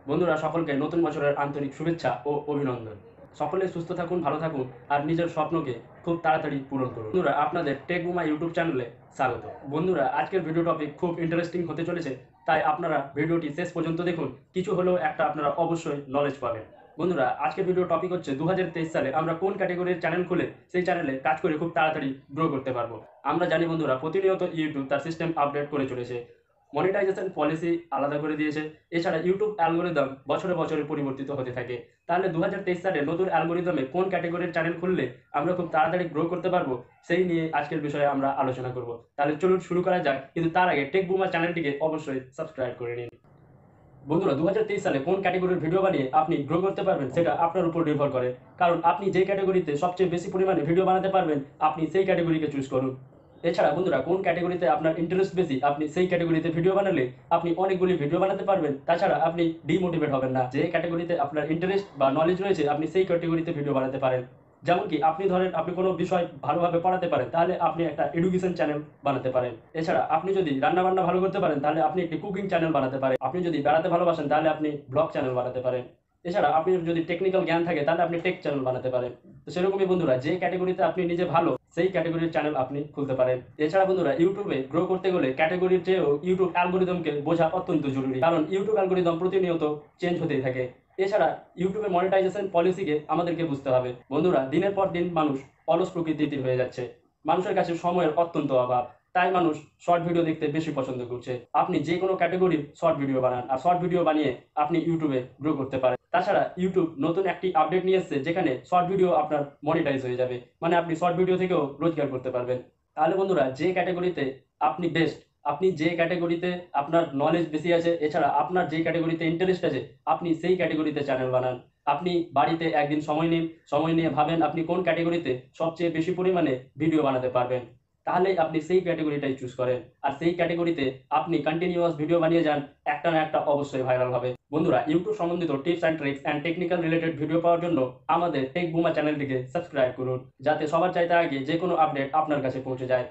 বন্ধুরা সকলকে নতুন বছরের আন্তরিক শুভেচ্ছা ও অভিনন্দন। সকলে সুস্থ থাকুন, ভালো থাকুন আর নিজের স্বপ্নকে খুব তাড়াতাড়ি পূরণ করুন। বন্ধুরা আপনাদের টেক বুমা ইউটিউব চ্যানেলে স্বাগত। বন্ধুরা আজকের ভিডিও টপিক খুব ইন্টারেস্টিং হতে চলেছে, তাই আপনারা ভিডিওটি শেষ পর্যন্ত দেখুন, কিছু হলেও একটা আপনারা অবশ্যই নলেজ পাবেন। বন্ধুরা আজকের ভিডিও টপিক হচ্ছে 2023 সালে আমরা কোন ক্যাটেগরির চ্যানেল খুলে সেই চ্যানেলে কাজ করে খুব তাড়াতাড়ি গ্রো করতে পারবো। আমরা জানি বন্ধুরা প্রতিনিয়ত ইউটিউব তার সিস্টেম আপডেট করে চলেছে, মনিটাইজেশন পলিসি আলাদা করে দিয়েছে। এছাড়া ইউটিউব অ্যালগোরিদম বছরে বছরে পরিবর্তিত হতে থাকে। তাহলে 2023 সালে নতুন অ্যালগোরিদমে কোন ক্যাটেগরির চ্যানেল খুললে আমরা খুব তাড়াতাড়ি গ্রো করতে পারবো, সেই নিয়ে আজকের বিষয়ে আমরা আলোচনা করব। তাহলে চলুন শুরু করা যাক, কিন্তু তার আগে টেক বুমার চ্যানেলটিকে অবশ্যই সাবস্ক্রাইব করে নিন। বন্ধুরা 2023 সালে কোন ক্যাটেগরির ভিডিও বানিয়ে আপনি গ্রো করতে পারবেন সেটা আপনার উপর নির্ভর করে, কারণ আপনি যে ক্যাটেগরিতে সবচেয়ে বেশি পরিমাণে ভিডিও বানাতে পারবেন আপনি সেই ক্যাটেগরিকে চুজ করুন। এছাড়া বন্ধুরা কোন ক্যাটেগরিতে আপনার ইন্টারেস্ট বেশি আপনি সেই ক্যাটেগরিতে ভিডিও বানালে আপনি অনেকগুলি ভিডিও বানাতে পারবেন। তাছাড়া আপনি ডিমোটিভেট হবেন না। যে ক্যাটেগরিতে আপনার ইন্টারেস্ট বা নলেজ রয়েছে আপনি সেই ক্যাটেগরিতে ভিডিও বানাতে পারেন। যেমন কি আপনি ধরেন আপনি কোনো বিষয় ভালোভাবে পড়াতে পারেন, তাহলে আপনি একটা এডুকেশন চ্যানেল বানাতে পারেন। এছাড়া আপনি যদি রান্না বান্না ভালো করতে পারেন তাহলে আপনি একটি কুকিং চ্যানেল বানাতে পারেন। আপনি যদি বেড়াতে ভালোবাসেন তাহলে আপনি ব্লগ চ্যানেল বানাতে পারেন। এছাড়া আপনি যদি টেকনিক্যাল জ্ঞান থাকে তাহলে আপনি টেক চ্যানেল বানাতে পারেন। তো সেরকমই বন্ধুরা যে ক্যাটেগরিতে আপনি নিজে ভালো সেই ক্যাটেগরির চ্যানেল আপনি খুলতে পারেন। এছাড়া বন্ধুরা ইউটিউবে গ্রো করতে গেলে ক্যাটেগরির চেয়েও ইউটিউব অ্যালগোরিদমকে বোঝা অত্যন্ত জরুরি, কারণ ইউটিউব অ্যালগোরিদম প্রতিনিয়ত চেঞ্জ হতেই থাকে। এছাড়া ইউটিউবে মনিটাইজেশন পলিসিকে আমাদেরকে বুঝতে হবে। বন্ধুরা দিনের পর দিন মানুষ অলস প্রকৃতির হয়ে যাচ্ছে, মানুষের কাছে সময়ের অত্যন্ত অভাব, তাই মানুষ শর্ট ভিডিও দেখতে বেশি পছন্দ করছে। আপনি যে কোনো ক্যাটেগরির শর্ট ভিডিও বানান আর শর্ট ভিডিও বানিয়ে আপনি ইউটিউবে গ্রো করতে পারেন। তাছাড়া ইউটিউব নতুন একটি আপডেট নিয়ে এসেছে, যেখানে শর্ট ভিডিও আপনার মনিটাইজ হয়ে যাবে, মানে আপনি শর্ট ভিডিও থেকেও রোজগার করতে পারবেন। তাহলে বন্ধুরা যে ক্যাটেগরিতে আপনি বেস্ট, আপনি যে ক্যাটেগরিতে আপনার নলেজ বেশি আছে, এছাড়া আপনার যে ক্যাটেগরিতে ইন্টারেস্ট আছে আপনি সেই ক্যাটেগরিতে চ্যানেল বানান। আপনি বাড়িতে একদিন সময় নিন, সময় নিয়ে ভাবেন আপনি কোন ক্যাটেগরিতে সবচেয়ে বেশি পরিমাণে ভিডিও বানাতে পারবেন, তাহলে আপনি সেই ক্যাটেগরিটাই চুজ করেন। আর সেই ক্যাটেগরিতে আপনি কন্টিনিউয়াস ভিডিও বানিয়ে যান, একটা না একটা অবশ্যই ভাইরাল হবে। বন্ধুরা ইউটিউব সম্বন্ধিত tips and tricks and technical related video পাওয়ার জন্য আমাদের টেক বুমা চ্যানেলটিকে সাবস্ক্রাইব করুন, যাতে সবার চাইতে আগে যে কোনো আপডেট আপনার কাছে পৌঁছে যায়।